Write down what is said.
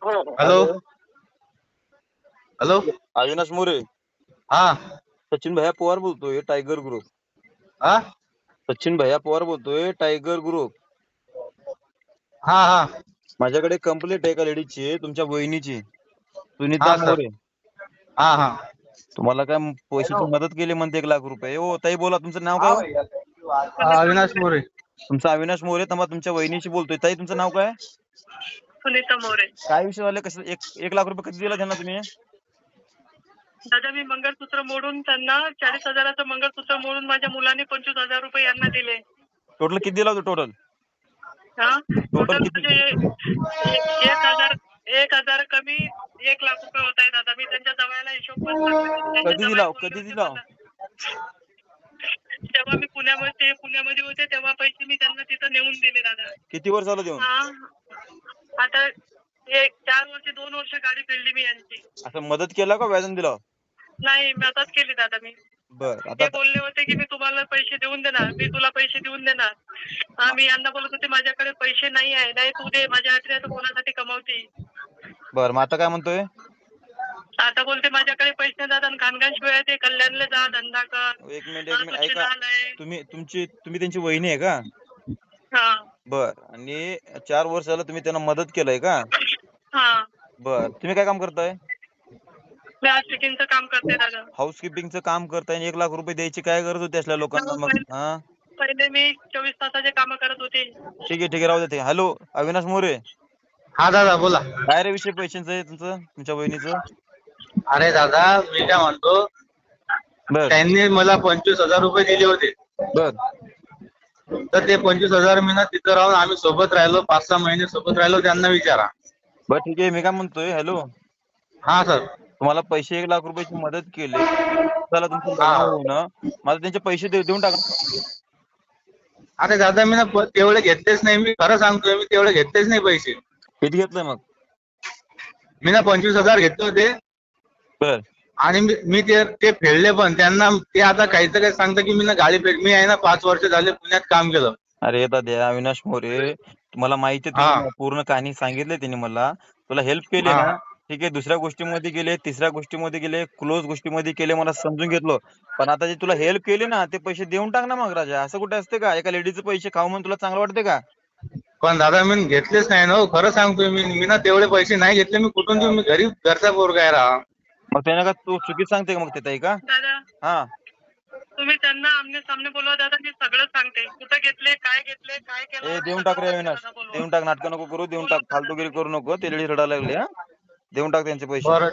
Hello hello. Hello. Avinash More, हा सचिन भैया पवार बोलतोय, टायगर ग्रुप. हा सचिन भैया पवार बोलतोय, टायगर ग्रुप. हा हा माझ्याकडे कंप्लेंट आहे एका लेडीजची, तुमच्या वहिनीची, हा सुनीता सर. मोरे. हा हा तुम्हाला काय पैशाची मदत केली म्हणते 1,00,000 रुपये. हो ताई, बोला, तुमचं नाव काय हो? अविनाश मोरे. तुमचा अविनाश मोरे. थांबा, तुमच्या वहिनीशी बोलतोय. ताई, तुमचं नाव काय? सुनीता मोरे. काय विषय झाले? कसं 1,00,000 रुपये कधी दिला त्यांना तुम्ही? दादा, मी मंगळसूत्र मोडून त्यांना 40,000चं मंगळसूत्र मोडून माझ्या मुलाने 25,000 रुपये यांना दिले. टोटल किती दिला होता टोटल? हा, टोटल टोटल किती? म्हणजे 1,000 कमी 1,00,000 रुपये होत आहे दादा. मी त्यांच्या जवळला हिशोब पण सांगते. त्यांच्या कधी जवळ दिला? बोलले कधी होते दिला? मला. जेव्हा मी पुण्यामध्ये होते तेव्हा पैसे मी त्यांना तिथं नेऊन दिले दादा. किती वर्ष झालं देऊन? हा, आता 2 वर्ष गाडी फिरली मी यांची. असं मदत केला का व्याजन दिला? नाही, मदत केली दादा मी. बर, ते आता बोलले होते की मी तुम्हाला पैसे देऊन देणार, मी तुला पैसे देऊन देणार. मी यांना बोलत होते माझ्याकडे पैसे नाही आहे. नाही, तू दे, माझ्या हातने तू कोणासाठी कमावते. बर, मग आता काय म्हणतोय? आता बोलते माझ्याकडे पैसे नाही दादा, घाणघाण शिवाय ते कल्याणला जा, धंदा कर. एक मिनिट तुझी ऐका. लहान आहे. तुम्ही त्यांची वहिनी आहे का? हा बर, आणि 4 वर्ष झालं तुम्ही त्यांना मदत केलंय का? हा, बर, तुम्ही काय काम करताय? मी आज फिटिंगचं काम करते दादा. हाऊसकीपिंगचं काम करताय आणि 1,00,000 रुपये द्यायची काय गरज होती असल्या लोकांना मग? हा, पहिले मी 24 तासाचे काम करत होते. ठीक आहे, राहू दे. हॅलो, अविनाश मोरे. हा दादा बोला. काय रे विषय पैशांचं आहे तुमच्या वहिनीचं? अरे दादा, मी काय म्हणतो, बर त्यांनी मला 25,000 रुपये दिले होते. बर तर ते 25,000 मी ना तिथं राहून आम्ही सोबत राहिलो, 5-6 महिने सोबत राहिलो. त्यांना विचारा. बर, ठीक आहे. मी काय म्हणतोय, हॅलो, हा सर. तुम्हाला पैसे 1,00,000 रुपयाची मदत केली, त्याला तुमचं हा. लग्न होणं, मला त्यांचे पैसे देऊन टाका. अरे दादा, मी ना तेवढे घेतलेच नाही. मी खरं सांगतोय, मी तेवढे घेतलेच नाही पैसे. किती घेतलंय मग? मी ना 25,000 घेतले होते. बर आणि मी ते फेडले पण. त्यांना ते आता काहीच काय सांगतं की मी ना गाडी फेड. मी आहे ना 5 वर्ष झाले पुण्यात काम केलं. अरे दादा, अविनाश मोरे, तुम्हाला माहिती आहे, हा तुम्ही पूर्ण कहाणी सांगितली त्यांनी मला. तुला हेल्प केली हा ना, ठीक आहे. दुसऱ्या गोष्टीमध्ये गेले, तिसऱ्या गोष्टीमध्ये गेले, क्लोज गोष्टीमध्ये केले, मला समजून घेतलं. पण आता जे तुला हेल्प केली ना, ते पैसे देऊन टाक ना मग राजा. असं कुठे असते का? एका लेडीचे पैसे खाऊ म्हणून तुला चांगलं वाटते का? पण दादा, मी घेतलेच नाही ना. खरं सांगतोय, मी ना तेवढे पैसे नाही घेतले. मी कुठून देऊ? मी गरीब घरचा पोरगा आहे राहा. मग त्याने का तू चुकीच सांगते का मग ते ताई का? दादा, हा, तुम्ही त्यांना आमने सामने बोलवा दादा. मी सगळं सांगते, कुठं घेतले, काय केलं. देऊन टाक रे अविनाश, देऊन टाक. नाटकं नको करू, देऊन टाक. फालतूगिरी करू नको. ते लेडी रडायला लागली. हा, देऊन टाक त्यांचे पैसे. बरं.